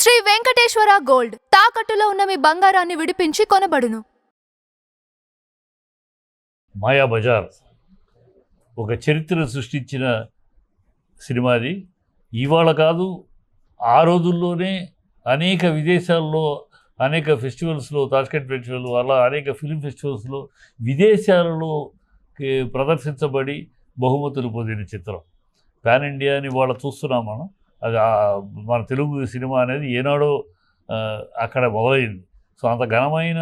Shri Venkateswara gold తాకట్టులో ఉన్న మీ బంగారాన్ని విడిపించి కొనబడును. మాయాబజార్ ఒక చరిత్ర సృష్టించిన సినిమాది. ఇవాళ కాదు, ఆ రోజుల్లోనే అనేక విదేశాల్లో అనేక ఫెస్టివల్స్లో, తాష్కెంట్ ఫెస్టివల్ అలా అనేక ఫిలిం ఫెస్టివల్స్లో విదేశాలలో ప్రదర్శించబడి బహుమతులు పొందిన చిత్రం. పాన్ ఇండియా అని ఇవాళ చూస్తున్నాం మనం. అది మన తెలుగు సినిమా అనేది ఏనాడో అక్కడ మొదలైంది. సో అంత ఘనమైన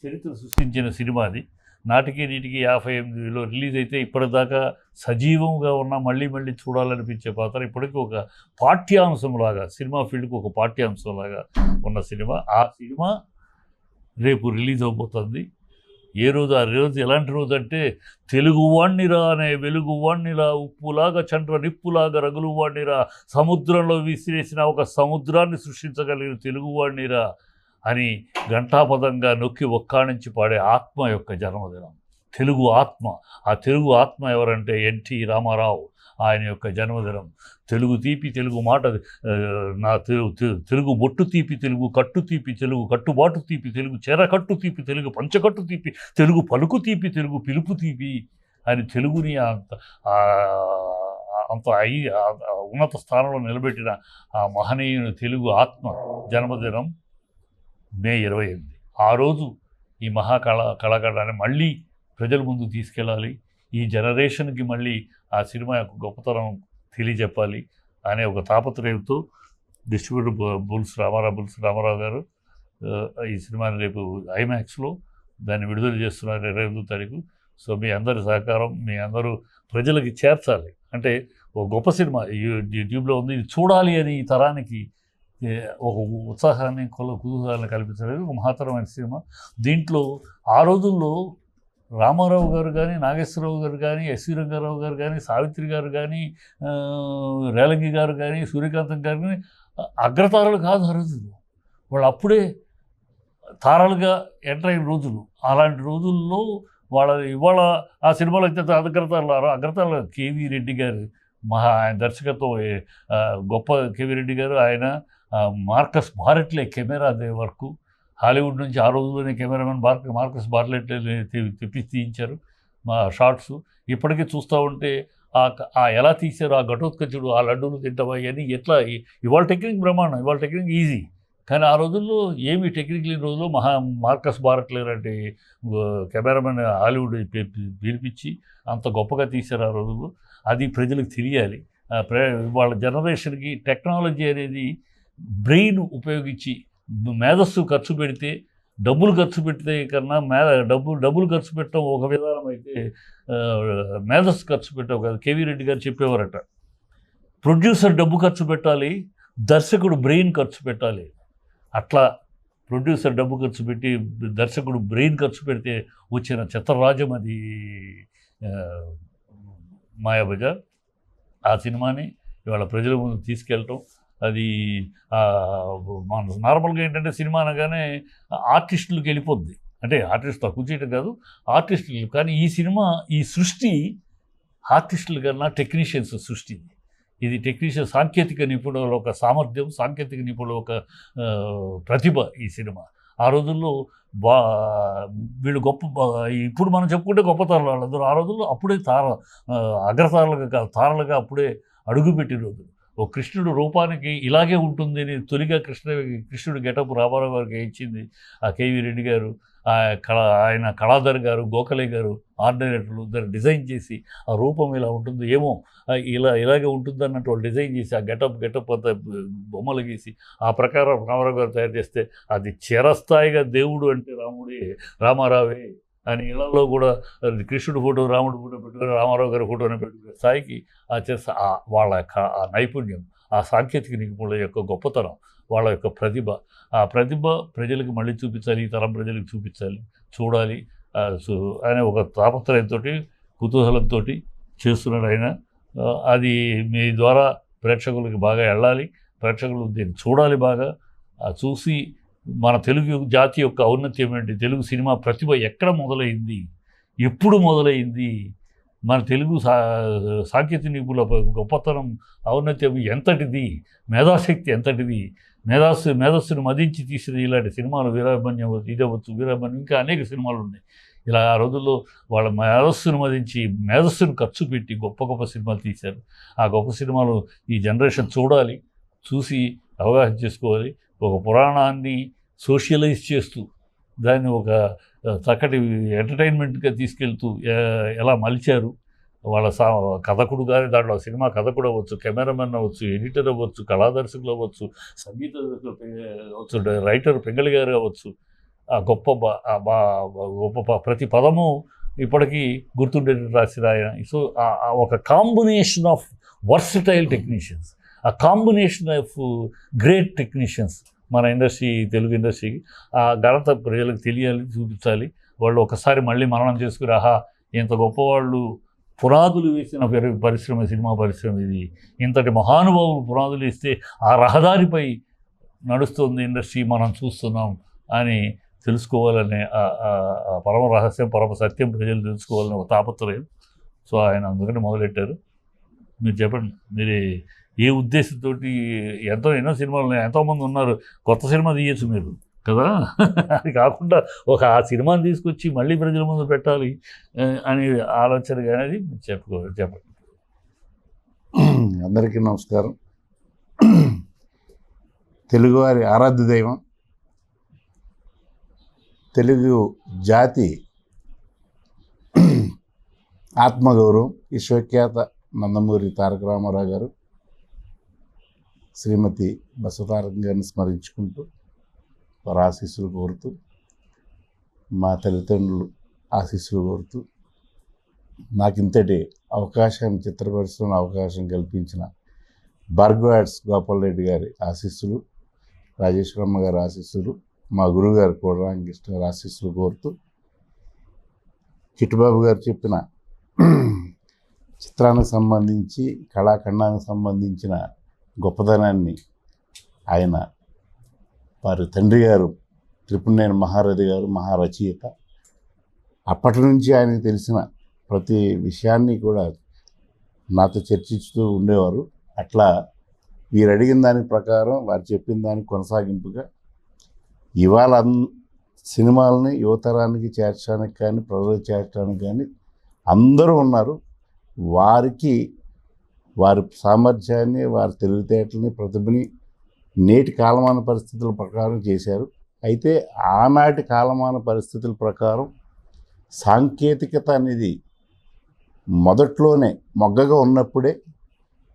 చరిత్ర సృష్టించిన సినిమా అది. నాటికి నీటికి 58లో రిలీజ్ అయితే ఇప్పటిదాకా సజీవంగా ఉన్న మళ్ళీ మళ్ళీ చూడాలనిపించే పాత్ర ఇప్పటికీ ఒక పాఠ్యాంశంలాగా, సినిమా ఫీల్డ్కి ఒక పాఠ్యాంశంలాగా ఉన్న సినిమా. ఆ సినిమా రేపు రిలీజ్ అవబోతుంది. ఏ రోజు? ఆ రోజు ఎలాంటి రోజు అంటే, తెలుగువాణ్ణిరా అనే వెలుగువాణ్ణిరా, ఉప్పులాగా చండ్ర నిప్పులాగా రగులువాణ్ణిరా, సముద్రంలో విసిరేసిన ఒక సముద్రాన్ని సృష్టించగలిగిన తెలుగువాణ్ణిరా అని ఘంటాపదంగా నొక్కి ఒక్కాణించి పాడే ఆత్మ యొక్క జన్మదినం, తెలుగు ఆత్మ. ఆ తెలుగు ఆత్మ ఎవరంటే ఎన్టీ రామారావు. ఆయన యొక్క జన్మదినం. తెలుగు తీపి, తెలుగు మాట, నా తెలుగు బొట్టు తీపి, తెలుగు కట్టు తీపి, తెలుగు కట్టుబాటు తీపి, తెలుగు చెరకట్టు తీపి, తెలుగు పంచకట్టు తీపి, తెలుగు పలుకు తీపి, తెలుగు పిలుపు తీపి అని తెలుగుని అంత ఉన్నత స్థానంలో నిలబెట్టిన ఆ మహనీయుని తెలుగు ఆత్మ జన్మదినం మే 28. ఆ రోజు ఈ కళాకారాన్ని మళ్ళీ ప్రజల ముందు తీసుకెళ్ళాలి. ఈ జనరేషన్కి మళ్ళీ ఆ సినిమా యొక్క గొప్పతనం తెలియజెప్పాలి అనే ఒక తాపత్రయంతో డిస్ట్రిబ్యూటర్ బుల్స్ రామారావు గారు ఈ సినిమాని రేపు ఐమాక్స్లో దాన్ని విడుదల చేస్తున్నారు 28వ తారీఖు. సో మీ అందరి సహకారం, మీ అందరూ ప్రజలకి చేర్చాలి. అంటే ఒక గొప్ప సినిమా యూట్యూబ్లో ఉంది, ఇది చూడాలి అని ఈ తరానికి ఒక ఉత్సాహాన్ని కుతూహలాన్ని కల్పించలేదు. ఒక మహత్తరమైన సినిమా. దీంట్లో ఆ రోజుల్లో రామారావు గారు కానీ, నాగేశ్వరరావు గారు కానీ, ఎస్వి రంగారావు గారు కానీ, సావిత్రి గారు కానీ, రేలంగి గారు కానీ, సూర్యకాంతం గారు కానీ అగ్రతారలు కాదు ఆ రోజుల్లో. వాళ్ళు అప్పుడే తారలుగా ఎంటర్ అయిన రోజులు. అలాంటి రోజుల్లో ఇవాళ ఆ సినిమాలో అయితే అగ్రతారలు కేవీ రెడ్డి గారు, ఆయన దర్శకత్వం గొప్ప కేవీ రెడ్డి గారు. ఆయన మార్కస్ బారెట్లే కెమెరా వర్కు. హాలీవుడ్ నుంచి ఆ రోజుల్లోనే కెమెరామెన్ మార్కస్ బార్లెట్ తెప్పించి తీయించారు మా షార్ట్స్. ఇప్పటికీ చూస్తూ ఉంటే ఎలా తీశారు, ఆ ఘటోత్కచుడు, ఆ లడ్డూలు తింటావా ఇవన్నీ ఎట్లా. ఇవాళ టెక్నిక్ బ్రహ్మాండం, ఇవాళ టెక్నిక్ ఈజీ. కానీ ఆ రోజుల్లో ఏమి టెక్నిక్ లేని రోజుల్లో మార్కస్ బార్లెట్ లాంటి కెమెరామెన్ హాలీవుడ్ పిలిపించి అంత గొప్పగా తీశారు ఆ రోజుల్లో. అది ప్రజలకు తెలియాలి. వాళ్ళ జనరేషన్కి టెక్నాలజీ అనేది బ్రెయిన్ ఉపయోగించి మేధస్సు ఖర్చు పెడితే, డబ్బులు ఖర్చు పెడితే కన్నా డబ్బులు ఖర్చు పెట్టడం ఒక విధానం అయితే, మేధస్సు ఖర్చు పెట్టడం కాదు. కేవీ రెడ్డి గారు చెప్పేవారట, ప్రొడ్యూసర్ డబ్బు ఖర్చు పెట్టాలి, దర్శకుడు బ్రెయిన్ ఖర్చు పెట్టాలి. అట్లా ప్రొడ్యూసర్ డబ్బు ఖర్చు పెట్టి దర్శకుడు బ్రెయిన్ ఖర్చు పెడితే వచ్చిన చిత్రరాజ్యం అది మాయాబజార్. ఆ సినిమాని ఇవాళ ప్రజల ముందు తీసుకెళ్ళటం, అది మన నార్మల్గా ఏంటంటే సినిమా అనగానే ఆర్టిస్టులకు వెళ్ళిపోద్ది. అంటే ఆర్టిస్ట్ తక్కువ చేయడం కాదు, ఆర్టిస్టులు. కానీ ఈ సినిమా, ఈ సృష్టి ఆర్టిస్టుల కన్నా టెక్నీషియన్స్ సృష్టి. ఇది టెక్నీషియన్, సాంకేతిక నిపుణుల ఒక సామర్థ్యం, సాంకేతిక నిపుణుల ఒక ప్రతిభ ఈ సినిమా. ఆ రోజుల్లో వీళ్ళు గొప్ప, ఇప్పుడు మనం చెప్పుకుంటే గొప్ప తారలు వాళ్ళందరూ. ఆ రోజుల్లో అప్పుడే తారలుగా అప్పుడే అడుగుపెట్టిన రోజులు. ఓ కృష్ణుడు రూపానికి ఇలాగే ఉంటుంది అని తొలిగా కృష్ణుడు గెటప్ రామారావు గారికి ఇచ్చింది ఆ కేవీ రెడ్డి గారు. ఆయన కళాధర్ గారు, గోఖలే గారు, ఆర్ట్ డైరెక్టర్లు దాన్ని డిజైన్ చేసి ఆ రూపం ఇలా ఉంటుంది, ఏమో ఇలాగే ఉంటుంది అన్నట్టు వాళ్ళు డిజైన్ చేసి ఆ గెటప్ అంతా బొమ్మలు గీసి ఆ ప్రకారం రామారావు గారు తయారు చేస్తే అది చిరస్థాయిగా దేవుడు అంటే రామారావే అని ఇళ్లలో కూడా కృష్ణుడు ఫోటో, రాముడు ఫోటో పెట్టుకుని రామారావు గారి ఫోటోని పెట్టుకునే స్థాయికి వాళ్ళ యొక్క ఆ నైపుణ్యం, ఆ సాంకేతిక నిపుణుల యొక్క గొప్పతనం, వాళ్ళ యొక్క ప్రతిభ, ఆ ప్రతిభ ప్రజలకు మళ్ళీ చూపించాలి, ఈ తరం ప్రజలకు చూపించాలి, చూడాలి అనే ఒక తాపత్రయంతో, కుతూహలంతో చేస్తున్నాడు ఆయన. అది మీ ద్వారా ప్రేక్షకులకి బాగా వెళ్ళాలి, ప్రేక్షకులు దీన్ని చూడాలి బాగా. చూసి మన తెలుగు జాతి యొక్క ఔన్నత్యం ఏంటి, తెలుగు సినిమా ప్రతిభ ఎక్కడ మొదలైంది, ఎప్పుడు మొదలైంది, మన తెలుగు సాంకేతిక నిపుణుల గొప్పతనం, ఔన్నత్యం ఎంతటిది, మేధాశక్తి ఎంతటిది మేధస్సును మదించి తీసిన ఇలాంటి సినిమాలు వీరాభిమన్యం ఇదవచ్చు, వీరాభిమన్యం, ఇంకా అనేక సినిమాలు ఉన్నాయి. ఇలా ఆ రోజుల్లో వాళ్ళ మేధస్సును మదించి మేధస్సును ఖర్చు పెట్టి గొప్ప గొప్ప సినిమాలు తీశారు. ఆ గొప్ప సినిమాలు ఈ జనరేషన్ చూడాలి, చూసి అవగాహన చేసుకోవాలి. ఒక పురాణాన్ని సోషలైజ్ చేస్తూ దాన్ని ఒక చక్కటి ఎంటర్టైన్మెంట్గా తీసుకెళ్తూ ఎలా మలిచారు. వాళ్ళ కథకుడు కానీ దాంట్లో సినిమా కథకుడు అవ్వచ్చు, కెమెరామెన్ అవ్వచ్చు, ఎడిటర్ అవ్వచ్చు, కళాదర్శకులు అవ్వచ్చు, సంగీత అవ్వచ్చు, రైటర్ పింగళి గారు అవ్వచ్చు. ఆ గొప్ప ప్రతి పదము ఇప్పటికీ గుర్తుండేటట్టు రాసిన ఆయన. సో ఒక కాంబినేషన్ ఆఫ్ వర్సటైల్ టెక్నీషియన్స్, ఆ కాంబినేషన్ ఆఫ్ గ్రేట్ టెక్నీషియన్స్ మన ఇండస్ట్రీ, తెలుగు ఇండస్ట్రీకి ఆ ఘనత ప్రజలకు తెలియాలి, చూపించాలి. వాళ్ళు ఒకసారి మళ్ళీ మననం చేసుకుని, ఆహా ఇంత గొప్పవాళ్ళు పునాదులు వేసిన పరిశ్రమ, సినిమా పరిశ్రమ ఇది, ఇంతటి మహానుభావులు పునాదులు వేస్తే ఆ రహదారిపై నడుస్తుంది ఇండస్ట్రీ, మనం చూస్తున్నాం అని తెలుసుకోవాలనే పరమ రహస్యం, పరమ సత్యం ప్రజలు తెలుసుకోవాలని ఒక తాపత్రయం. సో ఆయన అందుకని మొదలెట్టారు. మీరు చెప్పండి, మీరు ఏ ఉద్దేశంతో? ఎన్నో సినిమాలు ఉన్నాయి, ఎంతోమంది ఉన్నారు, కొత్త సినిమా తీయచ్చు మీరు కదా. అది కాకుండా ఆ సినిమాని తీసుకొచ్చి మళ్ళీ ప్రజల ముందు పెట్టాలి అనే ఆలోచన అనేది చెప్పండి. అందరికీ నమస్కారం. తెలుగువారి ఆరాధ్య దైవం, తెలుగు జాతి ఆత్మగౌరవం, విశ్వఖ్యాత నందమూరి తారక రామారావు గారు, శ్రీమతి బసవతారక గారిని స్మరించుకుంటూ వారి ఆశీస్సులు కోరుతూ, మా తల్లిదండ్రులు ఆశీస్సులు కోరుతూ, నాకు ఇంతటి అవకాశాన్ని, చిత్ర పరిశ్రమలో అవకాశం కల్పించిన భార్గవాడ్స్ గోపాల్ రెడ్డి గారి ఆశీస్సులు, రాజేశ్వరమ్మ గారి ఆశీస్సులు, మా గురువుగారు కోడరామకృష్ణ గారి ఆశీస్సులు కోరుతూ, చిట్టుబాబు గారు చెప్పిన చిత్రానికి సంబంధించి, కళాఖండానికి సంబంధించిన గొప్పదనాన్ని ఆయన వారి తండ్రి గారు త్రిపుణేని మహారథి గారు, మహారచయిత, అప్పటి నుంచి ఆయనకు తెలిసిన ప్రతి విషయాన్ని కూడా నాతో చర్చిస్తూ ఉండేవారు. అట్లా వీరు అడిగిన దాని ప్రకారం, వారు చెప్పిన దానికి కొనసాగింపుగా ఇవాళ సినిమాలని యువతరానికి చేర్చడానికి కానీ, ప్రజలకు చేర్చడానికి కానీ అందరూ ఉన్నారు. వారికి వారి సామర్థ్యాన్ని, వారి తెలివితేటలని, ప్రతిభని నేటి కాలమాన పరిస్థితుల ప్రకారం చేశారు. అయితే ఆనాటి కాలమాన పరిస్థితుల ప్రకారం సాంకేతికత అనేది మొదట్లోనే మొగ్గగా ఉన్నప్పుడే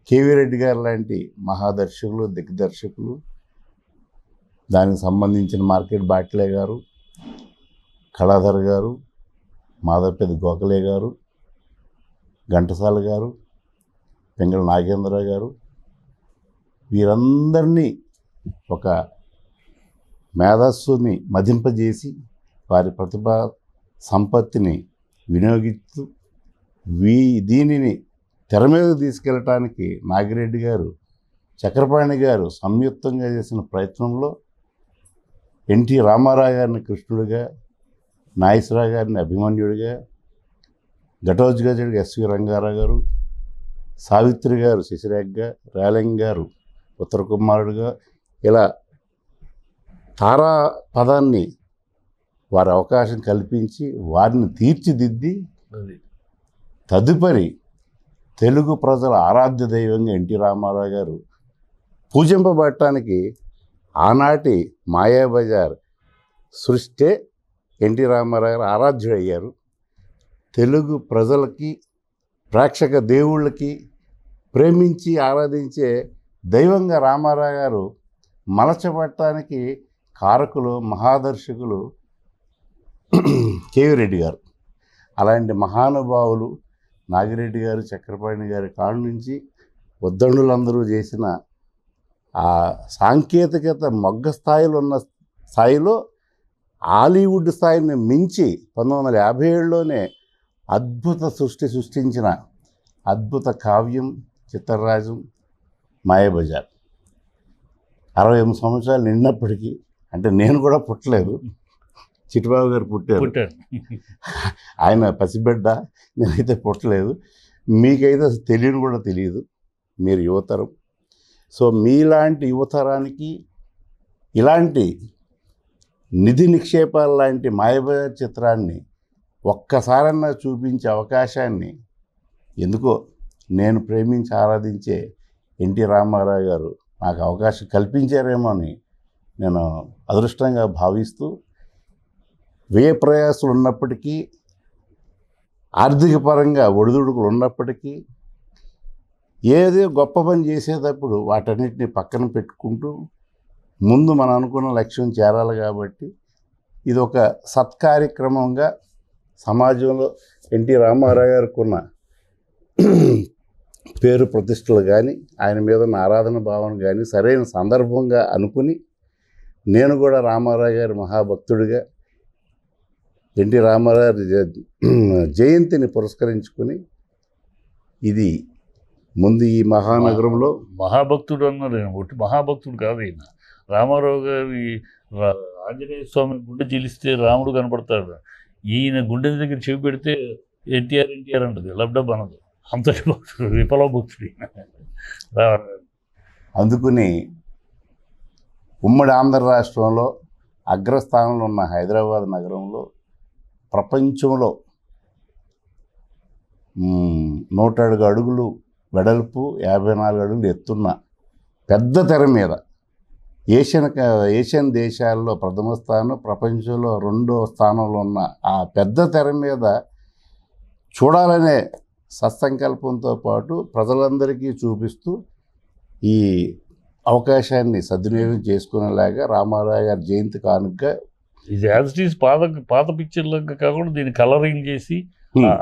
కేవీ రెడ్డి గారు లాంటి మహాదర్శకులు, దిగ్దర్శకులు, దానికి సంబంధించిన మార్కెట్ బాట్లే గారు, కళాధర్ గారు, మాధవపేద గోఖలే గారు, ఘంటసాల గారు, పింగళి నాగేంద్రరావు గారు, వీరందరినీ ఒక మేధస్సుని మదింపజేసి వారి ప్రతిభా సంపత్తిని వినియోగిస్తూ దీనిని తెర మీద తీసుకెళ్ళటానికి నాగిరెడ్డి గారు, చక్రపాణి గారు సంయుక్తంగా చేసిన ప్రయత్నంలో ఎన్టీ రామారావు గారిని కృష్ణుడిగా, నాగేశ్వరరావు గారిని అభిమన్యుడిగా, ఘటోత్కచుడిగా ఎస్వి రంగారావు గారు, సావిత్రి గారు శశిరేఖగా, రేలంగ్ గారు ఉత్తర కుమారుడుగా, ఇలా తారా పదాన్ని వారి అవకాశం కల్పించి వారిని తీర్చిదిద్ది తదుపరి తెలుగు ప్రజల ఆరాధ్య దైవంగా ఎన్టీ రామారావు గారు పూజింపబడటానికి ఆనాటి మాయాబజార్ సృష్టే ఎన్టీ రామారావు గారు ఆరాధ్యుడయ్యారు. తెలుగు ప్రజలకి, ప్రేక్షక దేవుళ్ళకి ప్రేమించి ఆరాధించే దైవంగా రామారావు గారు మలచబడటానికి కారకులు, మహాదర్శకులు కేవీ రెడ్డి గారు. అలాంటి మహానుభావులు నాగిరెడ్డి గారు, చక్రపాణి గారి కాళ్ళ నుంచి ఉద్దండులందరూ చేసిన ఆ సాంకేతికత మొగ్గ స్థాయిలో ఉన్న స్థాయిలో హాలీవుడ్ స్థాయిని మించి 1957లోనే అద్భుత సృష్టించిన అద్భుత కావ్యం చిత్రరాజం మాయాబజార్. 68 సంవత్సరాలు నిండినప్పటికీ, అంటే నేను కూడా పుట్టలేదు, చిట్టుబాబు గారు పుట్టారు. ఆయన పసిబిడ్డ, నేనైతే పుట్టలేదు. మీకైతే అసలు తెలియని కూడా తెలియదు, మీరు యువతరం. సో మీలాంటి యువతరానికి ఇలాంటి నిధి నిక్షేపాల లాంటి మాయబజార్ చిత్రాన్ని ఒక్కసారన్నా చూపించే అవకాశాన్ని ఎందుకో నేను ప్రేమించి ఆరాధించే ఎన్టీ రామారావు గారు నాకు అవకాశం కల్పించారేమో అని నేను అదృష్టంగా భావిస్తూ, వ్యయ ప్రయాసాలు ఉన్నప్పటికీ, ఆర్థిక పరంగా ఒడిదుడుకులు ఉన్నప్పటికీ, ఏదో గొప్ప పని చేసేటప్పుడు వాటన్నిటిని పక్కన పెట్టుకుంటూ ముందు మనం అనుకున్న లక్ష్యం చేరాలి కాబట్టి ఇది ఒక సత్కార్యక్రమంగా సమాజంలో ఎన్టీ రామారావు గారికి ఉన్న పేరు ప్రతిష్టలు కానీ, ఆయన మీద ఉన్న ఆరాధన భావన కానీ సరైన సందర్భంగా అనుకుని, నేను కూడా రామారావు గారి మహాభక్తుడిగా ఎన్టీ రామారావు జయంతిని పురస్కరించుకుని, ఇది ముందు ఈ మహానగరంలో మహాభక్తుడు అన్నారు. ఒకటి మహాభక్తుడు కాదు ఈయన. రామారావు గారి ఆంజనేయ స్వామి గుండె చీలిస్తే రాముడు కనపడతాడు. ఈయన గుండె దగ్గర చెవి పెడితే ఎన్టీఆర్ అంటది, లబ్డబ్ అనదు. అంతటి భక్తుడు, విఫల భక్తుడు ఈయన. అందుకుని ఉమ్మడి ఆంధ్ర రాష్ట్రంలో అగ్రస్థానంలో ఉన్న హైదరాబాద్ నగరంలో ప్రపంచంలో 107 అడుగులు వెడల్పు, 54 అడుగులు ఎత్తున్న పెద్ద తెర మీద ఏషియన్ దేశాల్లో ప్రథమ స్థానం, ప్రపంచంలో 2వ స్థానంలో ఉన్న ఆ పెద్ద తెర మీద చూడాలనే సత్సంకల్పంతో పాటు ప్రజలందరికీ చూపిస్తూ ఈ అవకాశాన్ని సద్వినియోగం చేసుకునేలాగా రామారావు గారి జయంతి కానుకగా ఇది యాజ్ ఇట్ ఈస్ పాత పిక్చర్లకు కాకుండా దీన్ని కలరింగ్ చేసి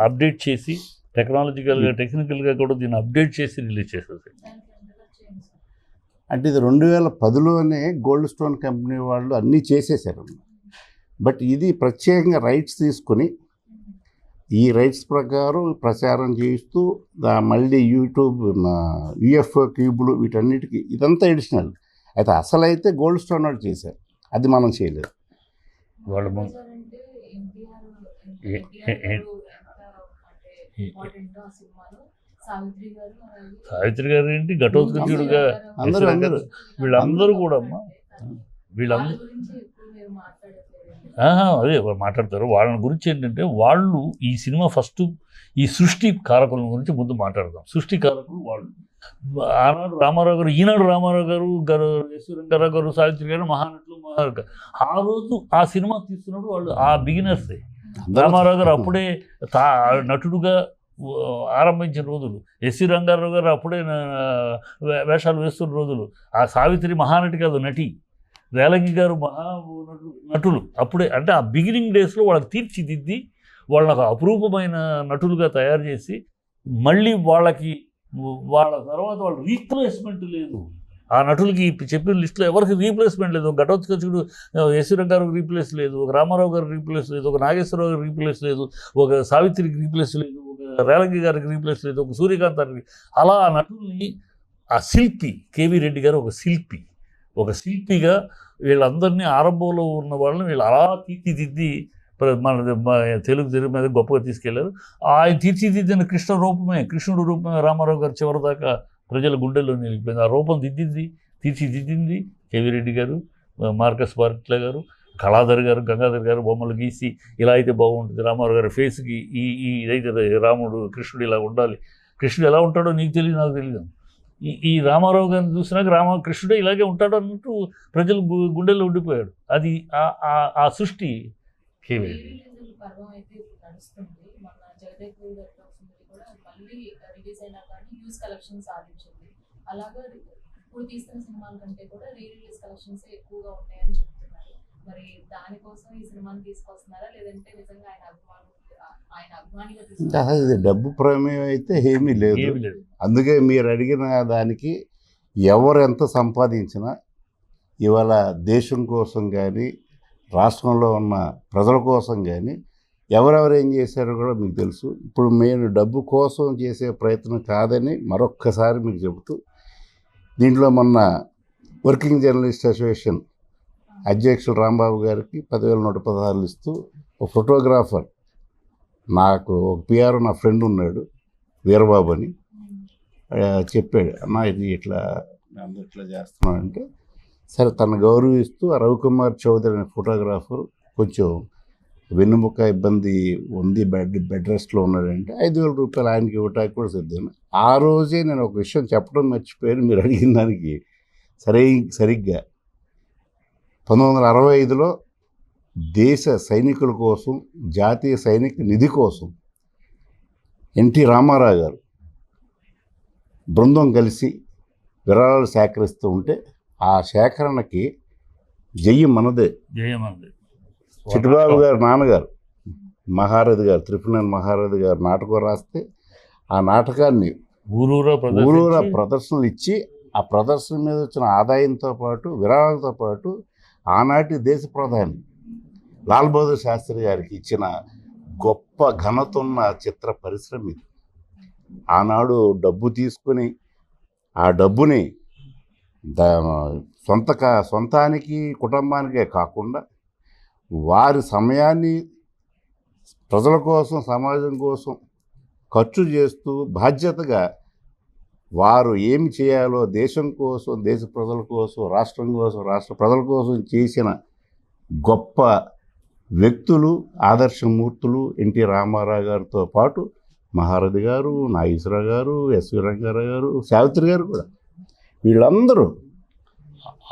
అప్డేట్ చేసి టెక్నికల్గా కూడా దీన్ని అప్డేట్ చేసి రిలీజ్ చేసేది. అంటే ఇది 2010లోనే గోల్డ్ స్టోన్ కంపెనీ వాళ్ళు అన్నీ చేసేసారు. బట్ ఇది ప్రత్యేకంగా రైట్స్ తీసుకుని ఈ రైట్స్ ప్రకారం ప్రచారం చేస్తూ మళ్ళీ యూట్యూబ్, యూఎఫ్ఓ క్యూబులు వీటన్నిటికీ ఇదంతా ఎడిషనల్. అయితే అసలైతే గోల్డ్ స్టోన్ వాళ్ళు చేశారు, అది మనం చేయలేదు. వాళ్ళు సావిత్రి గారు ఏంటి, ఘటోత్కచుడుగా వీళ్ళందరూ కూడా అమ్మా, వీళ్ళందరూ అదే మాట్లాడతారు. వాళ్ళని గురించి ఏంటంటే వాళ్ళు ఈ సినిమా ఫస్ట్ ఈ సృష్టి కారకుల గురించి ముందు మాట్లాడదాం. సృష్టి కారకులు వాళ్ళు. ఆనాడు రామారావు గారు, ఈనాడు రామారావు గారు, ఎస్ రంగారావు గారు, సావిత్రి గారు మహానటులు. ఆ రోజు ఆ సినిమా తీస్తున్నప్పుడు వాళ్ళు ఆ బిగినర్సే. రామారావు గారు అప్పుడే నటుడుగా ఆరంభించిన రోజులు, ఎస్సి రంగారావు గారు అప్పుడే వేషాలు వేస్తున్న రోజులు. ఆ సావిత్రి మహానటి కాదు, నటి. రేలంగి గారు నటులు అప్పుడే. అంటే ఆ బిగినింగ్ డేస్లో వాళ్ళకి తీర్చిదిద్ది వాళ్ళకు అపురూపమైన నటులుగా తయారు చేసి, మళ్ళీ వాళ్ళ తర్వాత వాళ్ళ రీప్లేస్మెంట్ లేదు. ఆ నటులకి చెప్పిన లిస్టులో ఎవరికి రీప్లేస్మెంట్ లేదు. ఒక ఘటోత్కచుడు ఎస్ రంగారావు రీప్లేస్ లేదు, ఒక రామారావు గారికి రీప్లేస్ లేదు, ఒక నాగేశ్వరరావు గారికి రీప్లేస్ లేదు, ఒక సావిత్రికి రీప్లేస్ లేదు, ఒక రేలంగి గారికి రీప్లేస్ లేదు, ఒక సూర్యకాంత్ గారికి. అలా ఆ నటుల్ని ఆ శిల్పి కేవీ రెడ్డి గారు ఒక శిల్పిగా వీళ్ళందరినీ ఆరంభంలో ఉన్న వాళ్ళని వీళ్ళు అలా తీర్చిదిద్ది మన తెలుగు తెర మీద గొప్పగా తీసుకెళ్లారు. ఆయన తీర్చిదిద్దిన కృష్ణుడు రూపమే రామారావు గారు చివరిదాకా ప్రజల గుండెల్లో నిలిపిపోయింది. ఆ రూపం తీర్చిదిద్దింది కేవీ రెడ్డి గారు, మార్కస్ బార్ట్లే గారు, కళాధర్ గారు, గంగాధర్ గారు బొమ్మలు గీసి ఇలా అయితే బాగుంటుంది, రామారావు గారి ఫేస్కి ఇదైతే రాముడు కృష్ణుడు ఇలా ఉండాలి, కృష్ణుడు ఎలా ఉంటాడో నీకు తెలియదు నాకు తెలియదు, ఈ రామారావు గారిని చూసినాక కృష్ణుడే ఇలాగే ఉంటాడు అన్నట్టు ప్రజలు గుండెల్లో ఉండిపోయాడు. అది ఆ సృష్టి కేవీ. అలాగా ఇప్పుడు తీస్తున్న సినిమాల కంటే కూడా రీ రిలీజ్ కలెక్షన్స్ ఎక్కువగా ఉంటాయని చెప్తున్నారు. మరి దానికోసం ఈ సినిమాని తీసుకొస్తున్నారా, లేదంటే నిజంగా ఆయన అభిమానిగా తీసుకొస్తున్నారా? ఇది డబ్బు ప్రమేయం అయితే ఏమీ లేదు. అందుకే మీరు అడిగిన దానికి ఎవరు ఎంత సంపాదించినా ఇవాళ దేశం కోసం కానీ రాష్ట్రంలో ఉన్న ప్రజల కోసం కానీ ఎవరెవరు ఏం చేశారో కూడా మీకు తెలుసు. ఇప్పుడు మేము డబ్బు కోసం చేసే ప్రయత్నం కాదని మరొక్కసారి మీకు చెబుతూ, దీంట్లో మొన్న వర్కింగ్ జర్నలిస్ట్ అసోసియేషన్ అధ్యక్షులు రాంబాబు గారికి 10,116 ఇస్తూ ఒక ఫోటోగ్రాఫర్, నాకు ఒక పిఆర్ నా ఫ్రెండ్ ఉన్నాడు వీరబాబు అని, చెప్పాడు, అన్న ఇది ఇట్లా అందరూ ఇట్లా చేస్తున్నాం అంటే సరే తను గౌరవిస్తూ ఆ రవికుమార్ చౌదరి అనే ఫోటోగ్రాఫర్ కొంచెం వెన్నుముక ఇబ్బంది ఉంది, బెడ్ రెస్ట్లో ఉన్నాడంటే 5,000 రూపాయలు ఆయనకి ఇవ్వటానికి కూడా సిద్ధం. ఆ రోజే నేను ఒక విషయం చెప్పడం మర్చిపోయాను మీరు అడిగిన దానికి. సరిగ్గా 1965లో దేశ సైనికుల కోసం, జాతీయ సైనిక నిధి కోసం ఎన్టీ రామారావు గారు బృందం కలిసి విరాళాలు సేకరిస్తూ ఉంటే ఆ సేకరణకి జయం మనదే. చిట్టుబాబు గారు నాన్నగారు మహారథి గారు, త్రిపురనేని మహారథి గారు నాటకం రాస్తే ఆ నాటకాన్ని ఊరూరా ప్రదర్శనలు ఇచ్చి ఆ ప్రదర్శన మీద వచ్చిన ఆదాయంతో పాటు విరాళాలతో పాటు ఆనాటి దేశ ప్రధాని లాల్ బహదూర్ శాస్త్రి గారికి ఇచ్చిన గొప్ప ఘనత ఉన్న చిత్ర పరిశ్రమ ఇది. ఆనాడు డబ్బు తీసుకుని ఆ డబ్బుని సొంతానికి కుటుంబానికే కాకుండా వారి సమయాన్ని ప్రజల కోసం, సమాజం కోసం ఖర్చు చేస్తూ బాధ్యతగా వారు ఏమి చేయాలో దేశం కోసం, దేశ ప్రజల కోసం, రాష్ట్రం కోసం, రాష్ట్ర ప్రజల కోసం చేసిన గొప్ప వ్యక్తులు, ఆదర్శమూర్తులు ఎన్టీ రామారావు గారితో పాటు మహారథి గారు, నాగేశ్వరరావు గారు, ఎస్వి రంగారావు గారు, సావిత్రి గారు కూడా, వీళ్ళందరూ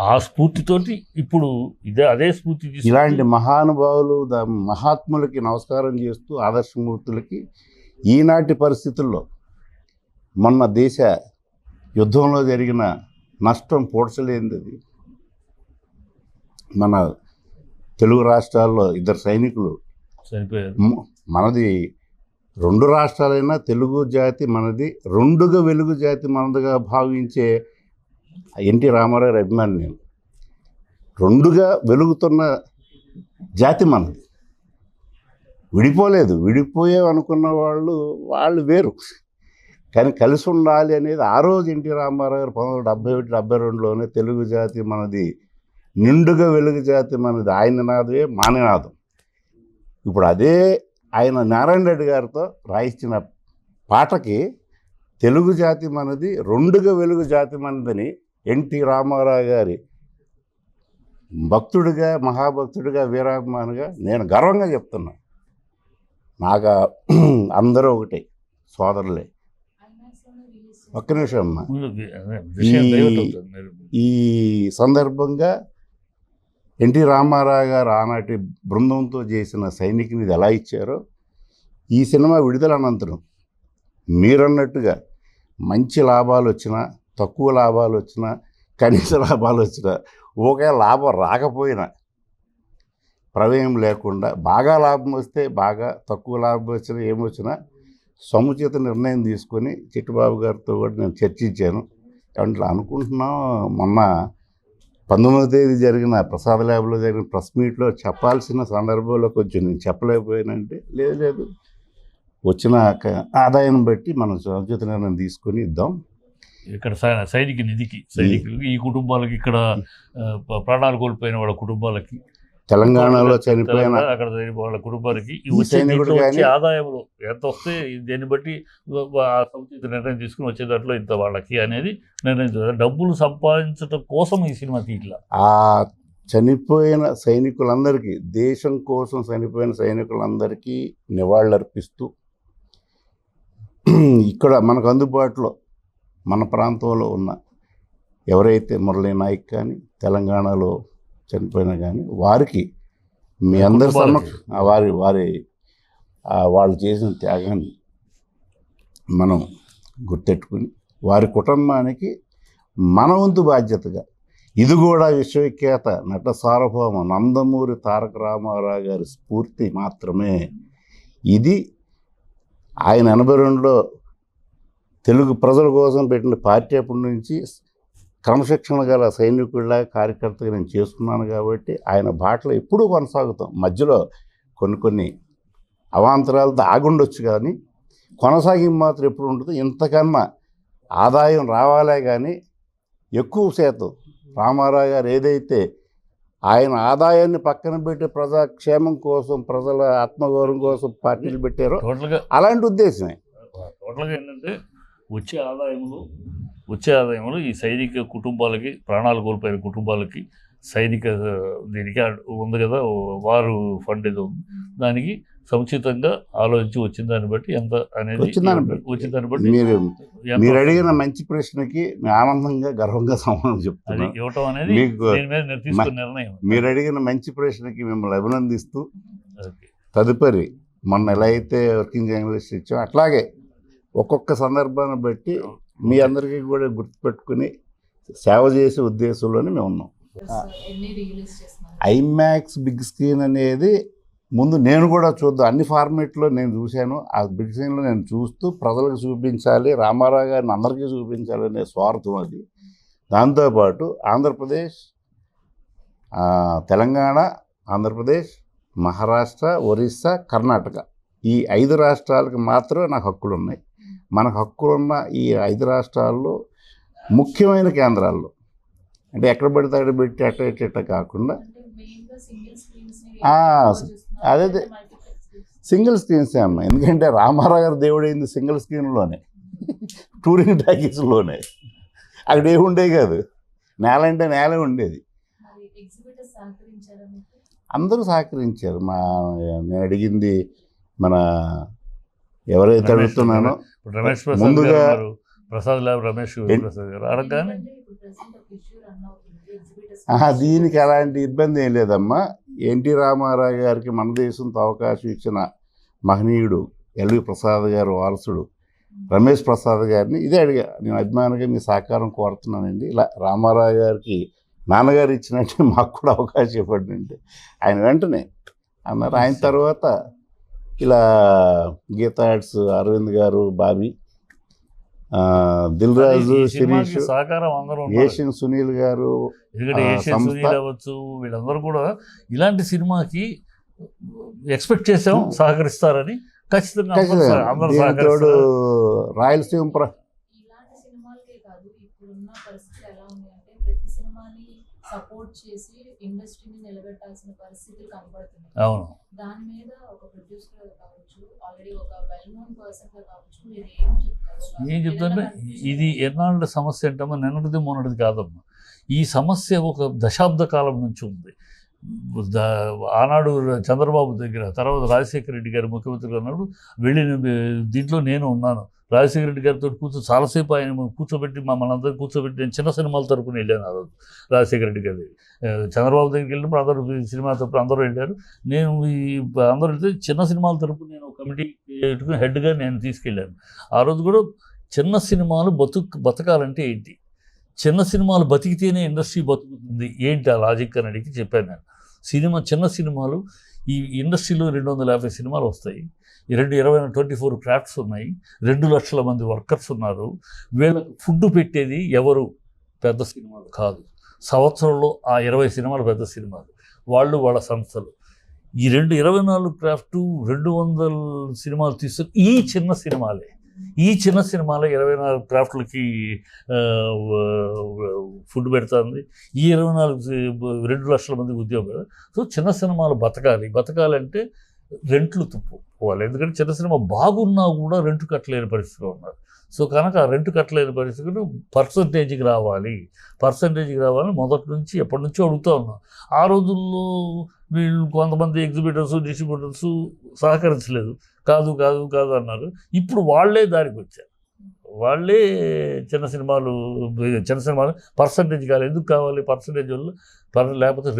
ఆ స్ఫూర్తితోటి ఇప్పుడు అదే స్ఫూర్తి ఇలాంటి మహానుభావులు, మహాత్ములకి నమస్కారం చేస్తూ ఆదర్శమూర్తులకి ఈనాటి పరిస్థితుల్లో మొన్న దేశ యుద్ధంలో జరిగిన నష్టం పోడ్చలేనిది. మన తెలుగు రాష్ట్రాల్లో 2 సైనికులు చనిపోయారు. మనది 2 రాష్ట్రాలైనా తెలుగు జాతి మనది, 2గా వెలుగు జాతి మనదిగా భావించే ఎన్టీ రామారావు గారి అభిమాని నేను. 2గా వెలుగుతున్న జాతి మనది, విడిపోలేదు. విడిపోయామనుకున్న వాళ్ళు వేరు, కానీ కలిసి ఉండాలి అనేది ఆ రోజు ఎన్టీ రామారావు గారు 1971-72లోనే తెలుగు జాతి మనది, నిండుగా వెలుగు జాతి మనది ఆయన నినాదమే మా నినాదం. ఇప్పుడు అదే ఆయన నారాయణ రెడ్డి గారితో రాయించిన పాటకి తెలుగు జాతి మనది, 2గా వెలుగు జాతి మనదని ఎన్టీ రామారావు గారి భక్తుడిగా, మహాభక్తుడిగా, వీరాభిమానిగా నేను గర్వంగా చెప్తున్నా. నాకు అందరూ ఒకటే, సోదరులే. ఒక్క నిమిషం అమ్మా. ఈ సందర్భంగా ఎన్టీ రామారావు గారు ఆనాటి బృందంతో చేసిన సైనిక నిధి ఎలా ఇచ్చారో ఈ సినిమా విడుదల అనంతరం మీరన్నట్టుగా మంచి లాభాలు వచ్చినా, తక్కువ లాభాలు వచ్చినా, కనీస లాభాలు వచ్చినా, ఒకే లాభం రాకపోయినా ప్రమేయం లేకుండా, బాగా లాభం వస్తే బాగా, తక్కువ లాభం వచ్చినా ఏమొచ్చినా సముచిత నిర్ణయం తీసుకొని చిట్టుబాబు గారితో కూడా నేను చర్చించాను. అంటే అనుకుంటున్నాం, మొన్న 19వ తేదీ జరిగిన ప్రసాద్ ల్యాబ్లో జరిగిన ప్రెస్ మీట్లో చెప్పాల్సిన సందర్భంలో కొంచెం నేను చెప్పలేకపోయానంటే, లేదు వచ్చిన ఆదాయం బట్టి మనం సముచిత నిర్ణయం తీసుకొని ఇద్దాం. ఇక్కడ సైనిక నిధికి, సైనికులకి, ఈ కుటుంబాలకి, ఇక్కడ ప్రాణాలు కోల్పోయిన వాళ్ళ కుటుంబాలకి, తెలంగాణలో చనిపోయిన అక్కడ వాళ్ళ కుటుంబానికి వచ్చే ఆదాయంలో ఎంత వస్తే దీన్ని బట్టి సముచిత నిర్ణయం తీసుకుని వచ్చే దాంట్లో ఇంత వాళ్ళకి అనేది నిర్ణయించారు. డబ్బులు సంపాదించడం కోసం ఈ సినిమా తీట్లా ఆ చనిపోయిన సైనికులందరికీ, దేశం కోసం చనిపోయిన సైనికులందరికీ నివాళులర్పిస్తూ ఇక్కడ మనకు అందుబాటులో మన ప్రాంతంలో ఉన్న ఎవరైతే మురళీ నాయక్ కానీ, తెలంగాణలో చనిపోయినా కానీ, వారికి మీ అందరి వాళ్ళు చేసిన త్యాగాన్ని మనం గుర్తెట్టుకుని వారి కుటుంబానికి మన వంతు బాధ్యతగా, ఇది కూడా విశ్వవిఖ్యాత నట సార్వభౌమ నందమూరి తారక రామారావు గారి స్ఫూర్తి మాత్రమే. ఇది ఆయన 82లో తెలుగు ప్రజల కోసం పెట్టిన పార్టీ అప్పటి నుంచి క్రమశిక్షణ గల సైనికుడిలా, కార్యకర్తగా నేను చేసుకున్నాను కాబట్టి ఆయన బాటలో ఎప్పుడూ కొనసాగుతాం. మధ్యలో కొన్ని అవాంతరాలతో ఆగుండొచ్చు, కానీ కొనసాగింపు మాత్రం ఎప్పుడు ఉంటుంది. ఇంతకన్నా ఆదాయం రావాలే కానీ ఎక్కువ శాతం రామారావు గారు ఏదైతే ఆయన ఆదాయాన్ని పక్కన పెట్టి ప్రజాక్షేమం కోసం, ప్రజల ఆత్మగౌరవం కోసం పార్టీలు పెట్టారో అలాంటి ఉద్దేశమే. టోటల్గా ఏంటంటే వచ్చే ఆదాయంలో ఈ సైనిక కుటుంబాలకి, ప్రాణాలు కోల్పోయిన కుటుంబాలకి, సైనిక దీనికి ఉంది కదా వారు ఫండ్ ఏదో ఉంది, దానికి సముచితంగా ఆలోచించి వచ్చిన దాన్ని బట్టి ఎంత అనేది వచ్చిన దాన్ని బట్టి మీరు అడిగిన మంచి ప్రశ్నకి ఆనందంగా గర్వంగా సమాధానం చెప్తాను. అది ఇవ్వటం అనేది దీని మీద నేను తీసుకున్న నిర్ణయం. మీరు అడిగిన మంచి ప్రశ్నకి మిమ్మల్ని అభినందిస్తూ తదుపరి మొన్న ఎలా అయితే వర్కింగ్ జర్నలిస్ట్ ఇచ్చాం అట్లాగే ఒక్కొక్క సందర్భాన్ని బట్టి మీ అందరికీ కూడా గుర్తుపెట్టుకుని సేవ చేసే ఉద్దేశంలోనే మేము ఉన్నాం. ఐమాక్స్ బిగ్ స్క్రీన్ అనేది ముందు నేను కూడా చూద్దాం, అన్ని ఫార్మేట్లో నేను చూశాను. ఆ బిగ్ స్క్రీన్లో నేను చూస్తూ ప్రజలకు చూపించాలి, రామారావు గారిని అందరికీ చూపించాలి అనే స్వార్థం అది. దాంతోపాటు ఆంధ్రప్రదేశ్, తెలంగాణ, ఆంధ్రప్రదేశ్, మహారాష్ట్ర, ఒరిస్సా, కర్ణాటక ఈ 5 రాష్ట్రాలకు మాత్రమే నాకు హక్కులు ఉన్నాయి. మనకు హక్కులున్న ఈ 5 రాష్ట్రాల్లో ముఖ్యమైన కేంద్రాల్లో, అంటే ఎక్కడ పడితే అక్కడ పెట్టి అట్ట కాకుండా అదే సింగిల్ స్క్రీన్సే అమ్మ. ఎందుకంటే రామారావు గారు దేవుడు అయింది సింగిల్ స్క్రీన్లోనే, టూరింగ్ టాకీస్లోనే. అక్కడ ఏముండే కాదు, నేల అంటే నేలే ఉండేది. అందరూ సహకరించారు. నేను అడిగింది మన ఎవరైతే అడుగుతున్నానో ముందుగా దీనికి అలాంటి ఇబ్బంది ఏం లేదమ్మా. ఎన్టీ రామారావు గారికి మన దేశంతో అవకాశం ఇచ్చిన మహనీయుడు ఎల్వి ప్రసాద్ గారు వారసుడు రమేష్ ప్రసాద్ గారిని ఇదే అడిగా, నేను అభిమానంగా మీ సహకారం కోరుతున్నానండి, ఇలా రామారావు గారికి నాన్నగారు ఇచ్చినట్టు మాకు కూడా అవకాశం ఇవ్వండి. ఆయన వెంటనే అన్నారు. ఆయన తర్వాత ఇలా గీతా ఆర్ట్స్ అరవింద్ గారు, బాబీ, దిల్ రాజు, శిరీష్, ఏషియన్ సునీల్ గారు, అవ్వచ్చు, వీళ్ళందరూ కూడా ఇలాంటి సినిమాకి ఎక్స్పెక్ట్ చేసాం సహకరిస్తారని ఖచ్చితంగా. తోడు రాయలసీమ సపోర్ట్ చేసి ఇండస్ట్రీని నిలబెట్టాల్సిన పరిస్థితులు కనబడుతున్నాయి. అవును, దాని మీద ఒక ప్రొడ్యూసర్ కావచ్చు, ఆల్రెడీ ఒక వెల్ నోన్ పర్సన్ గా కావచ్చు, మీరు ఏం చెప్తారంటే ఇది ఎన్నాళ్ళ సమస్య అంటామా, నిన్నటిది మొన్నటిది కాదమ్మా. ఈ సమస్య ఒక దశాబ్ద కాలం నుంచి ఉంది. ఆనాడు చంద్రబాబు దగ్గర, తర్వాత రాజశేఖర రెడ్డి గారు ముఖ్యమంత్రిగా ఉన్నప్పుడు వెళ్ళిన దీంట్లో నేను ఉన్నాను. రాజశేఖర రెడ్డి గారితో చాలాసేపు ఆయన కూర్చోబెట్టి మమ్మల్ని అందరూ కూర్చోబెట్టి నేను చిన్న సినిమాల తరపున వెళ్ళాను. ఆ రోజు రాజశేఖర రెడ్డి గారి చంద్రబాబు దగ్గరికి వెళ్ళినప్పుడు అందరూ సినిమా తరపున అందరూ వెళ్ళారు. నేను అందరూ వెళ్తే చిన్న సినిమాల తరపున నేను కమిటీ పెట్టుకుని హెడ్గా నేను తీసుకెళ్ళాను. ఆ రోజు కూడా చిన్న సినిమాలు బతకాలంటే ఏంటి, చిన్న సినిమాలు బతికితేనే ఇండస్ట్రీ బతుకుతుంది ఏంటి ఆ లాజిక్ అని అడిగి చెప్పాను నేను. చిన్న సినిమాలు ఈ ఇండస్ట్రీలో 250 సినిమాలు వస్తాయి, 24 క్రాఫ్ట్స్ ఉన్నాయి, 2 లక్షల మంది వర్కర్స్ ఉన్నారు. వీళ్ళకి ఫుడ్ పెట్టేది ఎవరు? పెద్ద సినిమాలు కాదు. సంవత్సరంలో ఆ 20 సినిమాలు పెద్ద సినిమాలు, వాళ్ళు వాళ్ళ సంస్థలు. ఈ 24 క్రాఫ్ట్ 200 సినిమాలు తీసుకుని ఈ చిన్న సినిమాలే 24 క్రాఫ్ట్లకి ఫుడ్ పెడుతుంది. ఈ 2 లక్షల మందికి ఉద్యోగాలు. సో చిన్న సినిమాలు బతకాలంటే రెంట్లు పోవాలి. ఎందుకంటే చిన్న సినిమా బాగున్నా కూడా రెంట్ కట్టలేని పరిస్థితిలో ఉన్నారు. సో కనుక రెంట్ కట్టలేని పరిస్థితులు పర్సంటేజ్కి రావాలి మొదటి నుంచి ఎప్పటి నుంచో అడుగుతూ ఉన్నాం. ఆ రోజుల్లో వీళ్ళు కొంతమంది ఎగ్జిబిటర్స్, డిస్ట్రిబ్యూటర్స్ సహకరించలేదు, కాదు అన్నారు. ఇప్పుడు వాళ్ళే దారికి వచ్చారు. వాళ్ళే చిన్న సినిమాలు పర్సంటేజ్ కావాలి. ఎందుకు కావాలి పర్సంటేజ్ వల్ల? లేకపోతే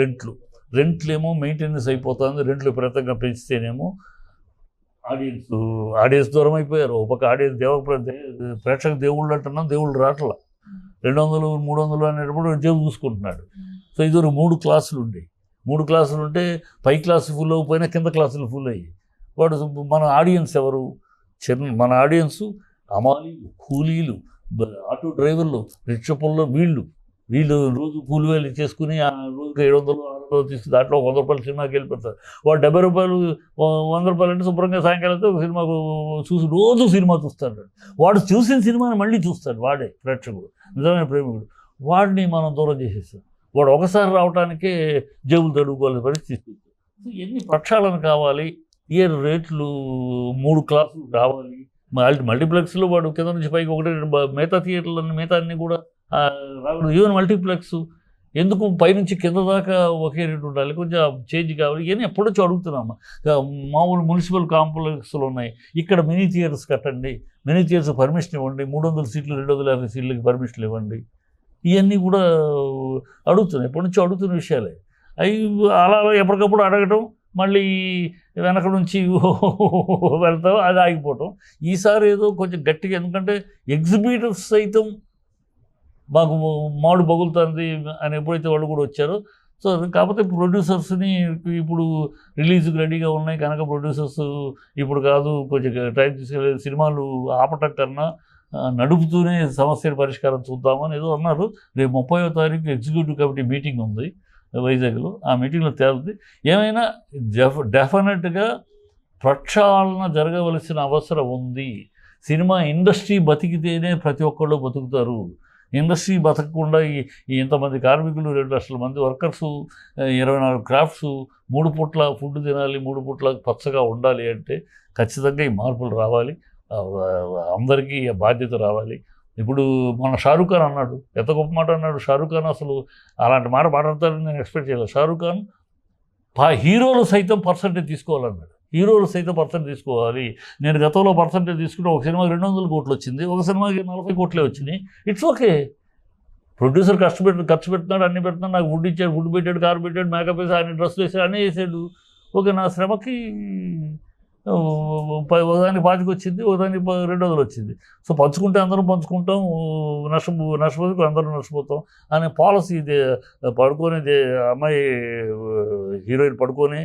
రెంట్లేమో మెయింటెనెన్స్ అయిపోతుంది. రెంట్లు విపరీతంగా పెంచితేనేమో ఆడియన్స్ దూరం అయిపోయారు. ఒక పక్క ఆడియన్స్ ప్రేక్షక దేవుళ్ళు అంటున్నాం, దేవుళ్ళు రావట్లా. 200, 300 అనేటప్పుడు జేబు చూసుకుంటున్నాడు. సో ఇది 3 క్లాసులు ఉండేవి. 3 క్లాసులు ఉంటే పై క్లాసు ఫుల్ అయిపోయినా కింద క్లాసులు ఫుల్ అయ్యి వాడు మన ఆడియన్స్ ఎవరు? మన ఆడియన్స్ అమాలీలు, కూలీలు, ఆటో డ్రైవర్లు, రిక్షా పుల్లలు, వీళ్ళు రోజు కూలి వేలు చేసుకుని ఆ రోజుకి 700, 600 తీసుకుని దాంట్లో 100 రూపాయలు సినిమాకి వెళ్ళిపోతారు. వాడు 70 రూపాయలు, 100 రూపాయలు అంటే శుభ్రంగా సాయంకాలంతో ఒక సినిమాకు రోజు సినిమా చూస్తాడు. వాడు చూసిన సినిమాని మళ్ళీ చూస్తాడు. వాడే ప్రేక్షకుడు, నిజమైన ప్రేమికుడు. వాడిని మనం దూరం చేసేస్తాం. వాడు ఒకసారి రావడానికే జేబులు తడుకోవాల్సిన పరిస్థితి. ఎన్ని ప్రక్షాళన కావాలి, ఏ రేట్లు 3 క్లాసులు రావాలి, మల్టీప్లెక్స్లో వాడు కింద నుంచి పైకి ఒకటి మిగతా థియేటర్లన్నీ మిగతా అన్నీ కూడా రావడం. ఈవెన్ మల్టీప్లెక్స్ ఎందుకు పైనుంచి కింద దాకా ఒకే రేటు ఉండాలి, కొంచెం చేంజ్ కావాలి, ఇవన్నీ ఎప్పటి నుంచో అడుగుతున్నాము. మామూలు మున్సిపల్ కాంప్లెక్స్లు ఉన్నాయి, ఇక్కడ మినీ థియేటర్స్ కట్టండి, మినీ థియేటర్స్ పర్మిషన్ ఇవ్వండి, 300 సీట్లు 250 సీట్లకి పర్మిషన్లు ఇవ్వండి, ఇవన్నీ కూడా అడుగుతున్నాయి, ఎప్పటి నుంచో అడుగుతున్న విషయాలే. అవి అలా ఎప్పటికప్పుడు అడగటం, మళ్ళీ వెనక నుంచి వెళ్తాం, అది ఆగిపోవటం. ఈసారి ఏదో కొంచెం గట్టిగా, ఎందుకంటే ఎగ్జిబిటర్స్ సైతం మాకు మాడు బగులుతుంది అని ఎప్పుడైతే వాళ్ళు కూడా వచ్చారో, సో కాకపోతే ప్రొడ్యూసర్స్ని ఇప్పుడు రిలీజ్కి రెడీగా ఉన్నాయి కనుక ప్రొడ్యూసర్స్ ఇప్పుడు కాదు, కొంచెం టైం తీసుకెళ్ళి సినిమాలు ఆపటం కన్నా నడుపుతూనే సమస్యల పరిష్కారం చూద్దామని ఏదో అన్నారు. రేపు 30వ తారీఖు ఎగ్జిక్యూటివ్ కమిటీ మీటింగ్ ఉంది వైజాగ్లో, ఆ మీటింగ్లో తేలుతుంది. ఏమైనా డెఫినెట్గా ప్రక్షాళన జరగవలసిన అవసరం ఉంది. సినిమా ఇండస్ట్రీ బతికితేనే ప్రతి ఒక్కళ్ళు బతుకుతారు. ఇండస్ట్రీ బతకకుండా ఈ ఇంతమంది కార్మికులు, 2 లక్షల మంది వర్కర్సు, 24 క్రాఫ్ట్స్, 3 పూట్ల ఫుడ్ తినాలి, 3 పూట్ల పచ్చగా ఉండాలి అంటే ఖచ్చితంగా ఈ మార్పులు రావాలి, అందరికీ బాధ్యత రావాలి. ఇప్పుడు మన షారూఖ్ ఖాన్ అన్నాడు, ఎంత గొప్ప మాట అన్నాడు. షారూఖ్ ఖాన్ అసలు అలాంటి మాట మాట్లాడతారని నేను ఎక్స్పెక్ట్ చేయలేదు. షారూఖ్ ఖాన్ హీరోలు సైతం పర్సంటేజ్ తీసుకోవాలన్నాడు, హీరోలు సైతం పర్సెంట్ తీసుకోవాలి. నేను గతంలో పర్సంటేజ్ తీసుకుంటే ఒక సినిమాకి 200 కోట్లు వచ్చింది, ఒక సినిమాకి 40 కోట్లే వచ్చినాయి. ఇట్స్ ఓకే, ప్రొడ్యూసర్ ఖర్చు పెడుతున్నాడు, అన్ని పెడుతున్నాడు, నాకు ఫుడ్ ఇచ్చాడు, ఫుడ్ పెట్టాడు, కార్ పెట్టాడు, మేకప్ వేసి, ఆయన డ్రెస్సులు వేసాడు, అన్నీ వేసాడు. ఓకే, నా శ్రమకి ఒకదానికి 25 వచ్చింది, ఒకదానికి 200 వచ్చింది. సో పంచుకుంటే అందరం పంచుకుంటాం, నష్టపోతే అందరం నష్టపోతాం అనే పాలసీ ఇది. పడుకొని అమ్మాయి హీరోయిన్ పడుకొని,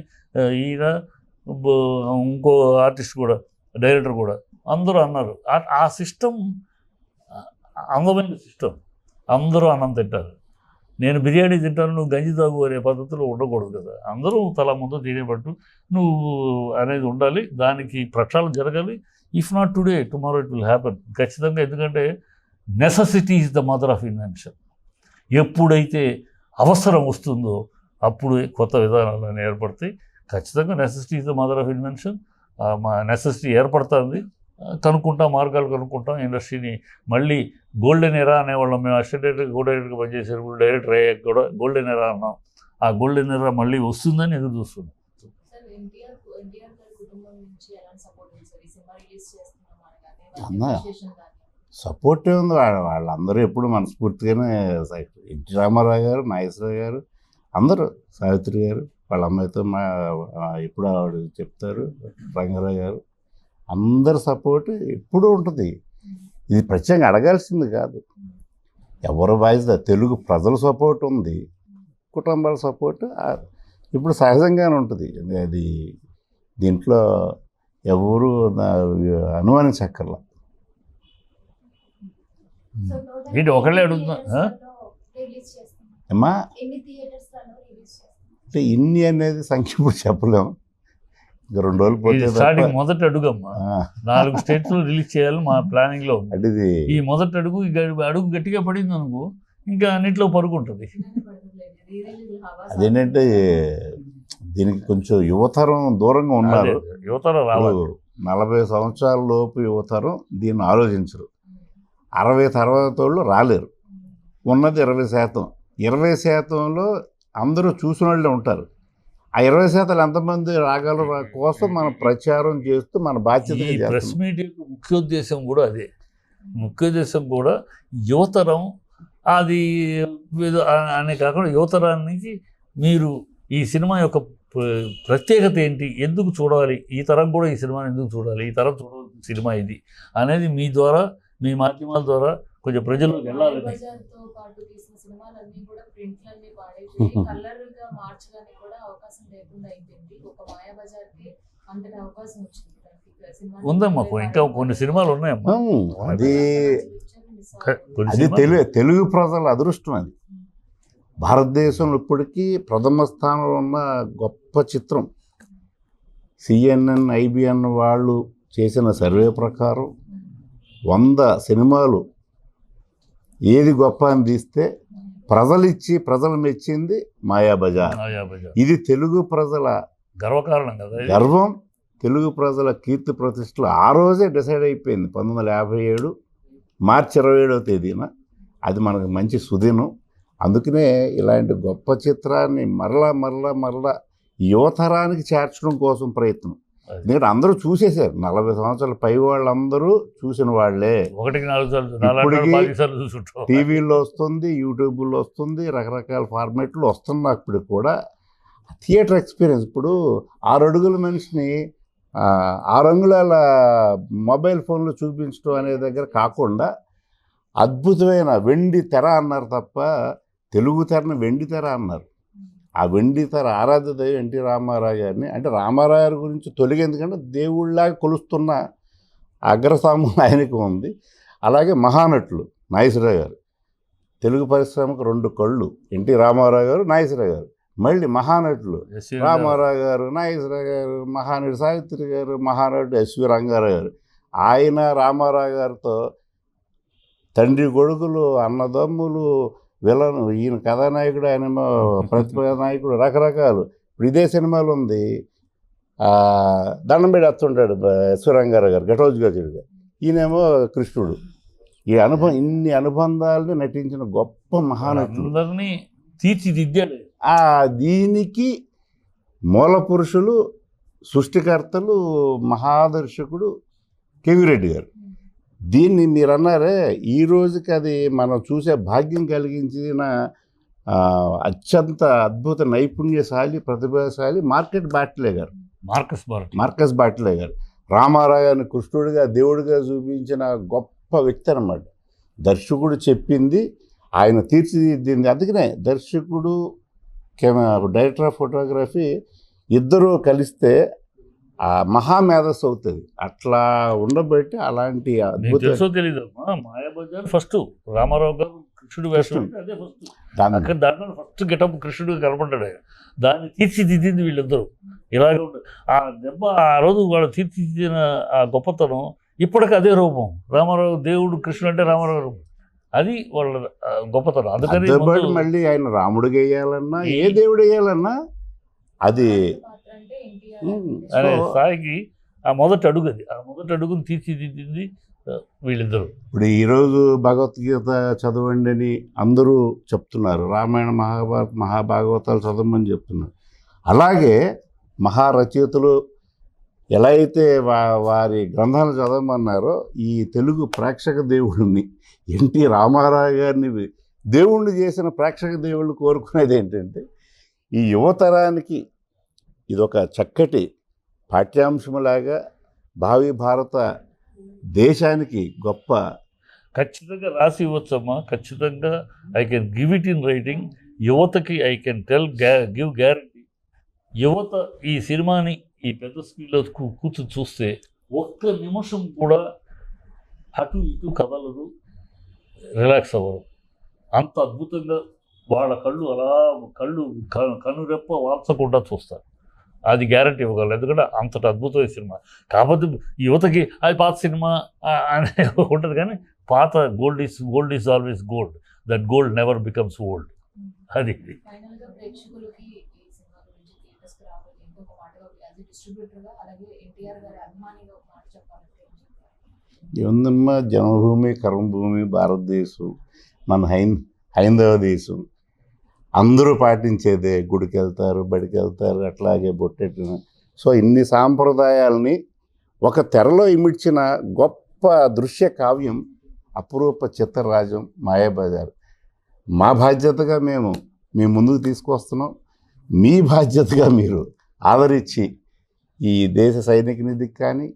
ఈయన ఇంకో ఆర్టిస్ట్ కూడా, డైరెక్టర్ కూడా అందరూ అన్నారు. ఆ సిస్టమ్ అందమైన సిస్టమ్, అందరూ అన్నం తింటారు. నేను బిర్యానీ తింటాను, నువ్వు గంజి తాగు అనే పద్ధతిలో ఉండకూడదు కదా. అందరూ తల ముందు తినేపట్టు నువ్వు అనేది ఉండాలి, దానికి ప్రక్షాళన జరగాలి. If not today tomorrow it will happen ఖచ్చితంగా. ఎందుకంటే necessity is the mother of invention. ఎప్పుడైతే అవసరం వస్తుందో అప్పుడు కొత్త విధానాలు ఏర్పడతాయి. ఖచ్చితంగా necessity is the mother of invention. మా నెసెసిటీ ఏర్పడుతుంది, కనుక్కుంటాం, మార్గాలు కనుక్కుంటాం. ఇండస్ట్రీని మళ్ళీ గోల్డెన్ ఎరా అనేవాళ్ళం మేము. అసిస్టెంట్ డైరెక్టర్, కో డైరెక్టర్గా పనిచేసేటప్పుడు డైరెక్టర్ అయ్యాక కూడా గోల్డెన్ ఎరా అన్నాం. ఆ గోల్డెన్ ఎరా మళ్ళీ వస్తుందని ఎదురు చూస్తున్నాం. సపోర్ట్ ఉంది, వాళ్ళందరూ ఎప్పుడు మనస్ఫూర్తిగానే. ఎన్టీ రామారావు గారు, నాగేశ్వరరావు గారు, అందరూ, సావిత్రి గారు వాళ్ళ అమ్మాయితో ఎప్పుడు ఆవిడ చెప్తారు, రంగారావు గారు, అందరి సపోర్ట్ ఎప్పుడూ ఉంటుంది. ఇది ప్రత్యేకంగా అడగాల్సింది కాదు, ఎవరు బాధ్యత. తెలుగు ప్రజల సపోర్ట్ ఉంది, కుటుంబాల సపోర్ట్ ఇప్పుడు సహజంగానే ఉంటుంది. అది దీంట్లో ఎవరు అనుమానించక్కర్లా. ఏంటి ఒకళ్ళే అడుగుతున్నా అమ్మా అంటే ఇన్ని అనేది సంఖ్య ఇప్పుడు చెప్పలేము. ఇంకా 2 రోజులు పోతే స్టార్టింగ్ మొదటి అడుగమ్మా, 4 స్టేట్స్లో రిలీజ్ చేయాలి మా ప్లానింగ్లో. అంటే ఈ మొదటి అడుగు గట్టిగా పడింది అనుకో, ఇంకా అన్నింటిలో పరుగుంటుంది. అదేంటంటే దీనికి కొంచెం యువతరం దూరంగా ఉన్నారు. యువతరం రావాలి. 40 సంవత్సరాల లోపు యువతరం దీన్ని ఆలోచించరు. 60 తర్వాత వాళ్ళు రాలేరు. ఉన్నది 20%. 20%లో అందరూ చూసిన వాళ్ళే ఉంటారు. ఆ 20% ఎంతమంది రాగలరు కోసం మనం ప్రచారం చేస్తూ మన బాధ్యత. ప్రెస్ మీట్ యొక్క ముఖ్యోద్దేశం కూడా అదే. ముఖ్యోద్దేశం కూడా యువతరం అది అనే కాకుండా యువతరానికి మీరు ఈ సినిమా యొక్క ప్రత్యేకత ఏంటి, ఎందుకు చూడాలి, ఈ తరం కూడా ఈ సినిమాని ఎందుకు చూడాలి, ఈ తరం చూడాల్సిన సినిమా ఇది అనేది మీ ద్వారా, మీ మాధ్యమాల ద్వారా కొంచెం ప్రజల్లోకి వెళ్ళాలి. ఉందమ్మా, ఇంకా కొన్ని సినిమాలు ఉన్నాయమ్మా. అది తెలుగు ప్రజల అదృష్టం. అది భారతదేశంలో ఇప్పటికీ ప్రథమ స్థానంలో ఉన్న గొప్ప చిత్రం. CNN, IBN వాళ్ళు చేసిన సర్వే ప్రకారం 100 సినిమాలు ఏది గొప్ప అని తీస్తే ప్రజలు మెచ్చింది మాయాబజార్. ఇది తెలుగు ప్రజల గర్వకారణం కదా, గర్వం. తెలుగు ప్రజల కీర్తి ప్రతిష్టలు ఆ రోజే డిసైడ్ అయిపోయింది. 1957 మార్చి 27వ తేదీన. అది మనకు మంచి సుదినం. అందుకనే ఇలాంటి గొప్ప చిత్రాన్ని మరలా యువతరానికి చేర్చడం కోసం ప్రయత్నం. ఎందుకంటే అందరూ చూసేశారు. 40 సంవత్సరాల పై వాళ్ళందరూ చూసిన వాళ్ళే. టీవీలో వస్తుంది, యూట్యూబ్లో వస్తుంది, రకరకాల ఫార్మేట్లు వస్తున్నప్పుడు కూడా థియేటర్ ఎక్స్పీరియన్స్. ఇప్పుడు 6 అడుగుల మనిషిని 6 అంగుళాల మొబైల్ ఫోన్లో చూపించడం అనే దగ్గర కాకుండా అద్భుతమైన వెండి తెర అన్నారు తప్ప తెలుగు తెరను వెండి తెర అన్నారు. ఆ వెండి తెర ఆరాధ్య దైవం ఎన్టీ రామారావు గారిని, అంటే రామారావు గారి గురించి తొలిగి ఎందుకంటే దేవుళ్ళలాగా కొలుస్తున్న అగ్రస్థానం ఆయనకు ఉంది. అలాగే మహానటులు నాగేశ్వరరావు గారు, తెలుగు పరిశ్రమకు 2 కళ్ళు, ఎన్టీ రామారావు గారు, నాగేశ్వరరావు గారు. మళ్ళీ మహానటులు రామారావు గారు, నాగేశ్వరరావు గారు, మహానటి సావిత్రి గారు, మహానటుడు ఎస్వి రంగారావు గారు. ఆయన రామారావు గారితో తండ్రి కొడుకులు, అన్నదమ్ములు, విలను, ఈయన కథానాయకుడు, ఆయన ప్రతిభా నాయకుడు, రకరకాలు. ఇప్పుడు ఇదే సినిమాలు ఉంది, దండం పెట్టి వస్తుంటాడు ఎస్వి రంగారావు గారు ఘటోజ్గజుడిగా, ఈయనేమో కృష్ణుడు. ఈ అనుభవం, ఇన్ని అనుబంధాలను నటించిన గొప్ప మహానటులందరినీ తీర్చిదిద్దాడు. దీనికి మూల పురుషులు, సృష్టికర్తలు, మహాదర్శకుడు కేవిరెడ్డి గారు. దీన్ని మీరు అన్నారే, ఈ రోజుకి అది మనం చూసే భాగ్యం కలిగించిన అత్యంత అద్భుత నైపుణ్యశాలి, ప్రతిభాశాలి మార్కస్ బాట్లే గారు. రామారావు గారిని కృష్ణుడిగా, దేవుడిగా చూపించిన గొప్ప వ్యక్తి అన్నమాట. దర్శకుడు చెప్పింది ఆయన తీర్చిదిద్దింది. అందుకనే దర్శకుడు, డైరెక్టర్ ఆఫ్ ఫోటోగ్రఫీ ఇద్దరూ కలిస్తే ఆ మహామేధస్సు అవుతుంది. అట్లా ఉండబట్టి అలాంటి తెలుసో తెలీదు. మాయాబజార్ ఫస్ట్ రామారావు గారు కృష్ణుడు వేషం, అదే ఫస్ట్. అక్కడ దాంట్లో ఫస్ట్ గెటప్ కృష్ణుడు కనపడ్డాడు. దాన్ని తీర్చిదిద్దింది వీళ్ళిద్దరూ. ఇలాగే ఉంటుంది ఆ దెబ్బ. ఆ రోజు వాళ్ళు తీర్చిదిద్దిన ఆ గొప్పతనం ఇప్పటికీ అదే రూపం. రామారావు దేవుడు, కృష్ణుడు అంటే రామారావు రూపం. అది వాళ్ళ గొప్పతనం. అందుకని మళ్ళీ ఆయన రాముడికి వేయాలన్నా, ఏ దేవుడు వేయాలన్నా అది అనే స్థాయికి ఆ మొదటి అడుగు, అది ఆ మొదటి అడుగును తీర్చిదిద్దింది వీళ్ళిద్దరూ. ఇప్పుడు ఈరోజు భగవద్గీత చదవండి అని అందరూ చెప్తున్నారు, రామాయణ మహాభారత మహాభాగవతాలు చదవమని చెప్తున్నారు. అలాగే మహారచయితలు ఎలా అయితే వారి గ్రంథాలు చదవమన్నారో, ఈ తెలుగు ప్రేక్షక దేవుడిని ఎన్టీ రామారావు గారిని దేవుణ్ణి చేసిన ప్రేక్షక దేవుళ్ళు కోరుకునేది ఏంటంటే, ఈ యువతరానికి ఇదొక చక్కటి పాఠ్యాంశంలాగా భావి భారత దేశానికి గొప్ప ఖచ్చితంగా రాసి ఇవ్వచ్చమ్మా. ఖచ్చితంగా I can give it in writing. యువతకి ఐ కెన్ గివ్ గ్యారంటీ. యువత ఈ సినిమాని ఈ పెద్ద స్క్రీన్లో కూర్చొని చూస్తే ఒక్క నిమిషం కూడా అటు ఇటు కదలరు, రిలాక్స్ అవ్వరు. అంత అద్భుతంగా వాళ్ళ కళ్ళు కనురెప్ప వాల్చకుండా చూస్తారు. అది గ్యారంటీ ఇవ్వగలరు. ఎందుకంటే అంతటి అద్భుతమైన సినిమా. కాకపోతే యువతకి అది పాత సినిమా అనే ఉంటుంది, కానీ పాత gold is always gold. That gold never becomes old. అది ఏముందమ్మా, జన్మభూమి, కర్మభూమి భారతదేశం, మన హైందవ దేశం. అందరూ పాటించేదే, గుడికి వెళ్తారు, బడికి వెళ్తారు, అట్లాగే బొట్టెట్టిన. సో ఇన్ని సాంప్రదాయాలని ఒక తెరలో ఇమిడ్చిన గొప్ప దృశ్య కావ్యం అపురూప చిత్రరాజ్యం మాయాబజార్. మా బాధ్యతగా మేము మీ ముందుకు తీసుకొస్తున్నాం. మీ బాధ్యతగా మీరు ఆదరించి ఈ దేశ సైనిక నిధికి కానీ,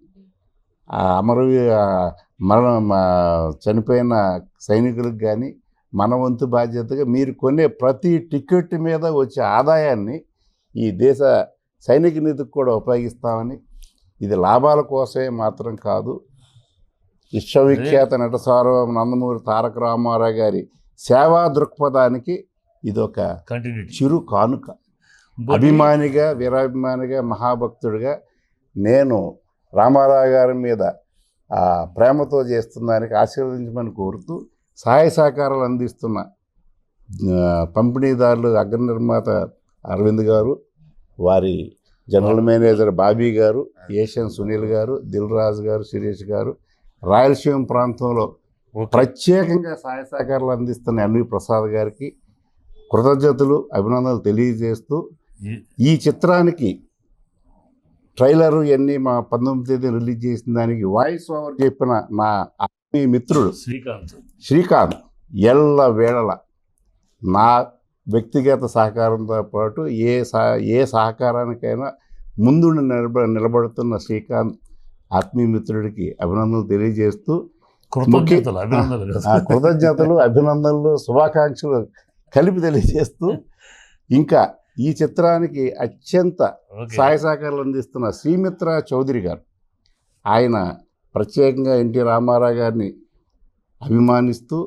చనిపోయిన సైనికులకు కానీ మన వంతు బాధ్యతగా మీరు కొనే ప్రతి టికెట్ మీద వచ్చే ఆదాయాన్ని ఈ దేశ సైనిక నిధికి కూడా ఉపయోగిస్తామని, ఇది లాభాల కోసమే మాత్రం కాదు, విశ్వవిఖ్యాత నట సార్వభౌమ నందమూరి తారక రామారావు గారి సేవా దృక్పథానికి ఇదొక చిరు కానుక. అభిమానిగా, వీరాభిమానిగా, మహాభక్తుడిగా నేను రామారావు గారి మీద ప్రేమతో చేస్తున్నందుకు ఆశీర్వదించమని కోరుతూ, సహాయ సహకారాలు అందిస్తున్న పంపిణీదారులు అగ్ర నిర్మాత అరవింద్ గారు, వారి జనరల్ మేనేజర్ బాబీ గారు, ఏషియన్ సునీల్ గారు, దిల్ రాజు గారు, శిరీష్ గారు, రాయలసీమ ప్రాంతంలో ప్రత్యేకంగా సహాయ సహకారాలు అందిస్తున్న ఎన్వి ప్రసాద్ గారికి కృతజ్ఞతలు, అభినందనలు తెలియజేస్తూ ఈ చిత్రానికి ట్రైలరు ఇవన్నీ మా 19వ తేదీ రిలీజ్ చేసిన దానికి వాయిస్ ఓవర్ చెప్పిన నా ఆత్మీయ మిత్రుడు శ్రీకాంత్ ఎల్ల వేళల నా వ్యక్తిగత సహకారంతో పాటు ఏ సహకారానికైనా ముందు నిలబడుతున్న శ్రీకాంత్ ఆత్మీయ మిత్రుడికి అభినందనలు తెలియజేస్తూ కృతజ్ఞతలు, అభినందనలు, శుభాకాంక్షలు కలిపి తెలియజేస్తూ ఇంకా ఈ చిత్రానికి అత్యంత సహాయ సహకారాలు అందిస్తున్న శ్రీమిత్ర చౌదరి గారు, ఆయన ప్రత్యేకంగా ఎన్టీ రామారావు గారిని అభిమానిస్తూ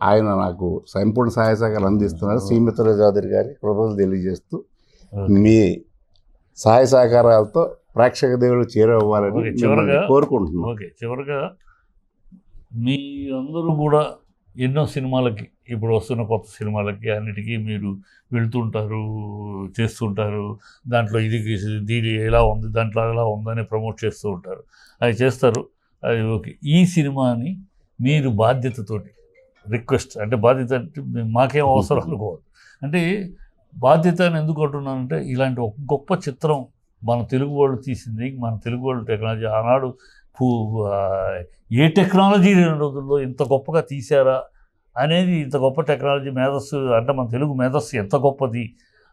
ఆయన నాకు సంపూర్ణ సహాయ సహకారాలు అందిస్తున్నారు. శ్రీమిత్ర చౌదరి గారికి కృతజ్ఞతలు తెలియజేస్తూ మీ సహాయ సహకారాలతో ప్రేక్షక దేవుడు చేరవ్వాలని కోరుకుంటున్నాను. ఓకే, చివరిగా మీ అందరూ కూడా ఎన్నో సినిమాలకి, ఇప్పుడు వస్తున్న కొత్త సినిమాలకి అన్నిటికీ మీరు వెళ్తుంటారు, చేస్తుంటారు. దాంట్లో దీని ఎలా ఉంది, దాంట్లో ఎలా ఉందని ప్రమోట్ చేస్తూ ఉంటారు. అది చేస్తారు, అది ఓకే. ఈ సినిమాని మీరు బాధ్యతతోటి రిక్వెస్ట్, అంటే బాధ్యత అంటే మాకేం అవసరం అనుకోవద్దు, అంటే బాధ్యత అని ఎందుకు అంటున్నానంటే ఇలాంటి ఒక గొప్ప చిత్రం మన తెలుగు వాళ్ళు తీసింది, మన తెలుగు వాళ్ళు టెక్నాలజీ ఆనాడు ఏ టెక్నాలజీ రోజుల్లో ఇంత గొప్పగా తీశారా అనేది, ఇంత గొప్ప టెక్నాలజీ మేధస్సు అంటే మన తెలుగు మేధస్సు ఎంత గొప్పది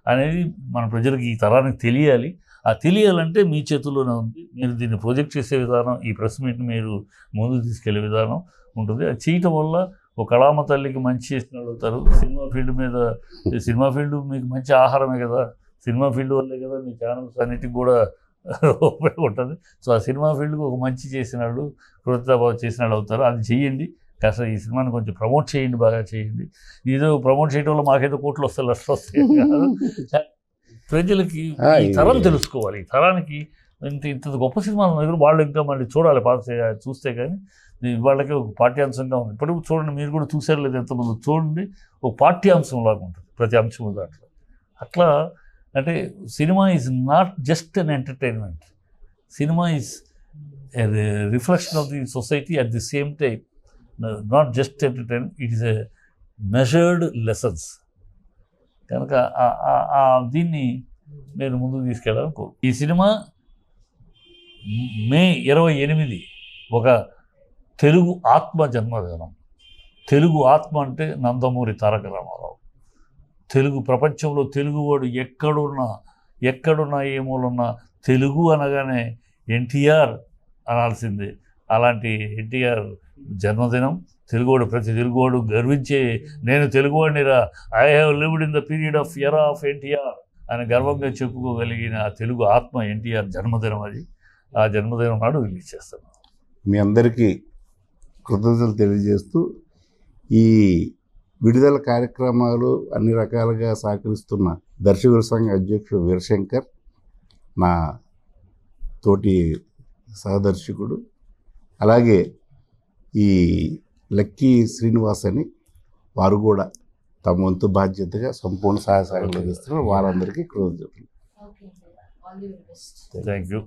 అనేది మన ప్రజలకు ఈ తరానికి తెలియాలి. ఆ తెలియాలంటే మీ చేతుల్లోనే ఉంది. మీరు దీన్ని ప్రొజెక్ట్ చేసే విధానం, ఈ ప్రెస్ మీట్ని మీరు ముందుకు తీసుకెళ్లే విధానం ఉంటుంది. అది చేయటం వల్ల ఒక కళామ తల్లికి మంచి చేసిన వాళ్ళు అవుతారు. సినిమా ఫీల్డ్ మీకు మంచి ఆహారమే కదా, సినిమా ఫీల్డ్ వల్లే కదా మీ ఛానల్స్ అన్నిటికి కూడా ఉపయోగపడుతుంది. సో ఆ సినిమా ఫీల్డ్కి ఒక మంచి చేసిన వాళ్ళు, కృతజ్ఞత చేసిన వాళ్ళు అవుతారు. అది చెయ్యండి. కాస్త ఈ సినిమాని కొంచెం ప్రమోట్ చేయండి, బాగా చేయండి. ఏదో ప్రమోట్ చేయడం వల్ల మాకేదో కోట్లు వస్తాయి, లక్షలు వస్తాయి కాదు. ప్రజలకి ఈ తరం తెలుసుకోవాలి. ఈ తరానికి ఇంత గొప్ప సినిమా దగ్గర వాళ్ళు ఇంకా మళ్ళీ చూడాలి, చూస్తే కానీ వాళ్ళకి ఒక పాఠ్యాంశంగా ఉంది. ఇప్పుడు చూడండి, మీరు కూడా చూసారు లేదు ఎంతమంది, చూడండి ఒక పాఠ్యాంశం లాగా ఉంటుంది ప్రతి అంశం దాంట్లో. అట్లా అంటే cinema is not just an entertainment, cinema is a reflection of the society at the same time. Not just entertainment, it is a measured lessons. కనుక దీన్ని నేను ముందుకు తీసుకెళ్ళాలనుకో. ఈ సినిమా మే 28 ఒక తెలుగు ఆత్మ జన్మదినం. తెలుగు ఆత్మ అంటే నందమూరి తారక రామారావు. తెలుగు ప్రపంచంలో తెలుగువాడు ఎక్కడున్నా ఏ మూలన్నా తెలుగు అనగానే ఎన్టీఆర్ అనాల్సిందే. అలాంటి ఎన్టీఆర్ జన్మదినం. ప్రతి తెలుగువాడు గర్వించే, నేను తెలుగువాడినిరా, I have lived in the period of era of NTR అని గర్వంగా చెప్పుకోగలిగిన తెలుగు ఆత్మ ఎన్టీఆర్ జన్మదినం. అది ఆ జన్మదినం నాడు రిలీజ్ చేస్తాను. మీ అందరికీ కృతజ్ఞతలు తెలియజేస్తూ ఈ విడుదల కార్యక్రమాలు అన్ని రకాలుగా సహకరిస్తున్న దర్శకుల సంఘ అధ్యక్షుడు వీరశంకర్, నా తోటి సహదర్శకుడు, అలాగే ఈ లక్కీ శ్రీనివాస్ అని వారు కూడా తమ వంతు బాధ్యతగా సంపూర్ణ సహాయ సహకారాలు అందిస్తున్నారు. వారందరికీ కృతజ్ఞతలు. Thank you.